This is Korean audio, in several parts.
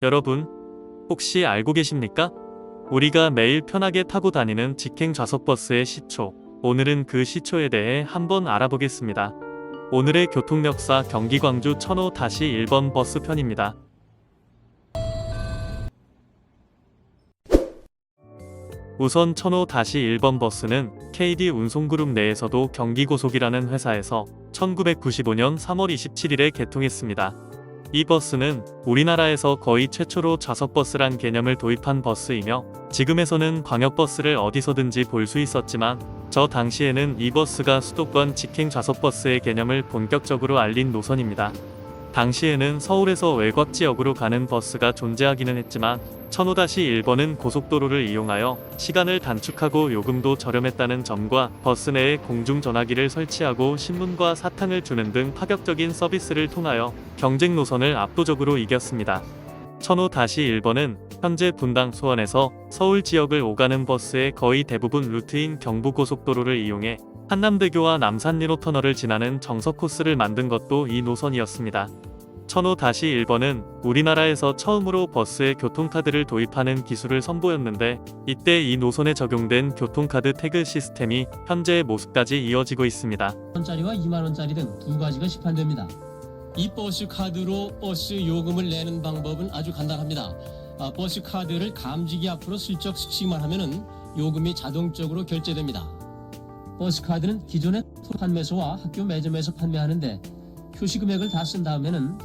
여러분, 혹시 알고 계십니까? 우리가 매일 편하게 타고 다니는 직행 좌석버스의 시초. 오늘은 그 시초에 대해 한번 알아보겠습니다. 오늘의 교통 역사 경기 광주 1005-1번 버스 편입니다. 우선 1005-1번 버스는 KD 운송그룹 내에서도 경기고속이라는 회사에서 1995년 3월 27일에 개통했습니다. 이 버스는 우리나라에서 거의 최초로 좌석버스란 개념을 도입한 버스이며 지금에서는 광역버스를 어디서든지 볼 수 있었지만 저 당시에는 이 버스가 수도권 직행 좌석버스의 개념을 본격적으로 알린 노선입니다. 당시에는 서울에서 외곽 지역으로 가는 버스가 존재하기는 했지만 1005-1번은 고속도로를 이용하여 시간을 단축하고 요금도 저렴했다는 점과 버스 내에 공중전화기를 설치하고 신문과 사탕을 주는 등 파격적인 서비스를 통하여 경쟁 노선을 압도적으로 이겼습니다. 1005-1번은 현재 분당 수원에서 서울 지역을 오가는 버스의 거의 대부분 루트인 경부고속도로를 이용해 한남대교와 남산 1호 터널을 지나는 정석 코스를 만든 것도 이 노선이었습니다. 1005-1번은 우리나라에서 처음으로 버스에 교통카드를 도입하는 기술을 선보였는데 이때 이 노선에 적용된 교통카드 태그 시스템이 현재의 모습까지 이어지고 있습니다. 1원짜리와 2만원짜리 등 두 가지가 시판됩니다. 이 버스 카드로 버스 요금을 내는 방법은 아주 간단합니다. 버스 카드를 감지기 앞으로 슬쩍 스치기만 하면은 요금이 자동적으로 결제됩니다. 버스 카드는 기존의 판매소와 학교 매점에서 판매하는데 표시 금액을 다 쓴 다음에는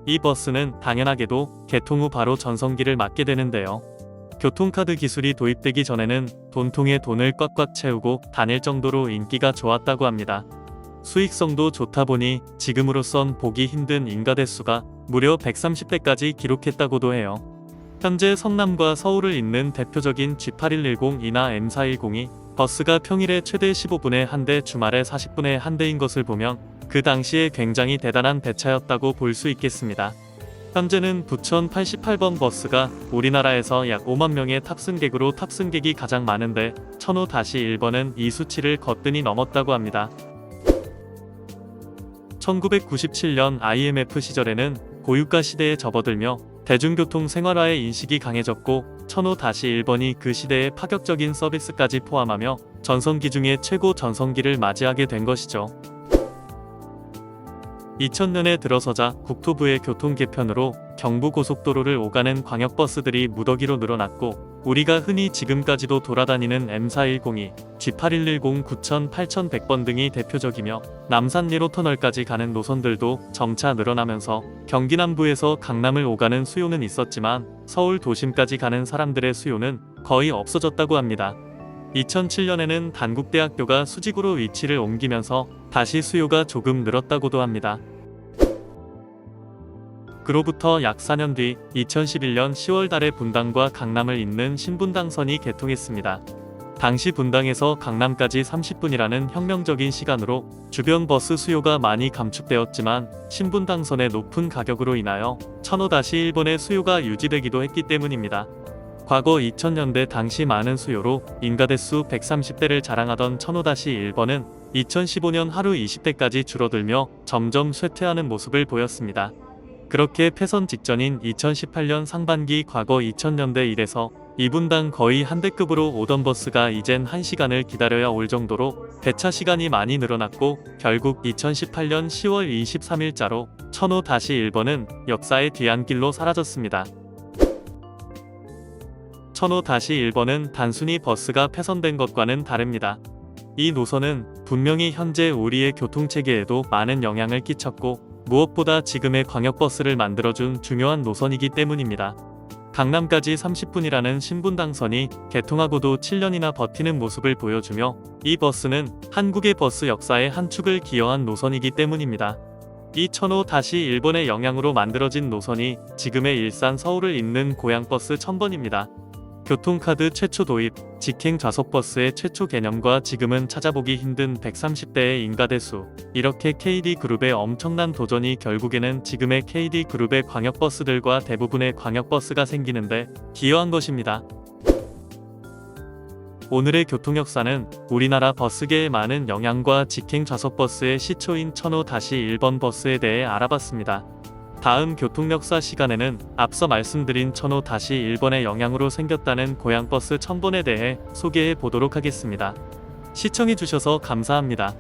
이 버스는 당연하게도 개통 후 바로 전성기를 맞게 되는데요. 교통카드 기술이 도입되기 전에는 돈통에 돈을 꽉꽉 채우고 다닐 정도로 인기가 좋았다고 합니다. 수익성도 좋다 보니 지금으로선 보기 힘든 인가대수가 무려 130대까지 기록했다고도 해요. 현재 성남과 서울을 잇는 대표적인 G8110이나 M410이 버스가 평일에 최대 15분에 한 대, 주말에 40분에 한 대인 것을 보면 그 당시에 굉장히 대단한 배차였다고 볼 수 있겠습니다. 현재는 부천 88번 버스가 우리나라에서 약 5만 명의 탑승객으로 탑승객이 가장 많은데 1005-1번은 이 수치를 거뜬히 넘었다고 합니다. 1997년 IMF 시절에는 고유가 시대에 접어들며 대중교통 생활화의 인식이 강해졌고 1005-1번이 그 시대의 파격적인 서비스까지 포함하며 전성기 중에 최고 전성기를 맞이하게 된 것이죠. 2000년에 들어서자 국토부의 교통 개편으로 경부고속도로를 오가는 광역버스들이 무더기로 늘어났고 우리가 흔히 지금까지도 돌아다니는 M4102, G8110, 9000, 8100번 등이 대표적이며 남산 1호 터널까지 가는 노선들도 점차 늘어나면서 경기 남부에서 강남을 오가는 수요는 있었지만 서울 도심까지 가는 사람들의 수요는 거의 없어졌다고 합니다. 2007년에는 단국대학교가 수직으로 위치를 옮기면서 다시 수요가 조금 늘었다고도 합니다. 그로부터 약 4년 뒤 2011년 10월 달에 분당과 강남을 잇는 신분당선이 개통했습니다. 당시 분당에서 강남까지 30분이라는 혁명적인 시간으로 주변 버스 수요가 많이 감축되었지만 신분당선의 높은 가격으로 인하여 1005-1번의 수요가 유지되기도 했기 때문입니다. 과거 2000년대 당시 많은 수요로 인가대수 130대를 자랑하던 1005-1번은 2015년 하루 20대까지 줄어들며 점점 쇠퇴하는 모습을 보였습니다. 그렇게 폐선 직전인 2018년 상반기 과거 2000년대 이래서 2분당 거의 한 대급으로 오던 버스가 이젠 1시간을 기다려야 올 정도로 배차 시간이 많이 늘어났고 결국 2018년 10월 23일자로 1005-1번은 역사의 뒤안길로 사라졌습니다. 1005-1번은 단순히 버스가 폐선된 것과는 다릅니다. 이 노선은 분명히 현재 우리의 교통체계에도 많은 영향을 끼쳤고 무엇보다 지금의 광역버스를 만들어준 중요한 노선이기 때문입니다. 강남까지 30분이라는 신분당선이 개통하고도 7년이나 버티는 모습을 보여주며 이 버스는 한국의 버스 역사의 한 축을 기여한 노선이기 때문입니다. 이 1005-1번의 영향으로 만들어진 노선이 지금의 일산 서울을 잇는 고향버스 1000번입니다. 교통카드 최초 도입, 직행 좌석버스의 최초 개념과 지금은 찾아보기 힘든 130대의 인가대수, 이렇게 KD그룹의 엄청난 도전이 결국에는 지금의 KD그룹의 광역버스들과 대부분의 광역버스가 생기는데 기여한 것입니다. 오늘의 교통역사는 우리나라 버스계에 많은 영향과 직행 좌석버스의 시초인 1005-1번 버스에 대해 알아봤습니다. 다음 교통역사 시간에는 앞서 말씀드린 1005-1번의 영향으로 생겼다는 고향버스 1000번에 대해 소개해 보도록 하겠습니다. 시청해 주셔서 감사합니다.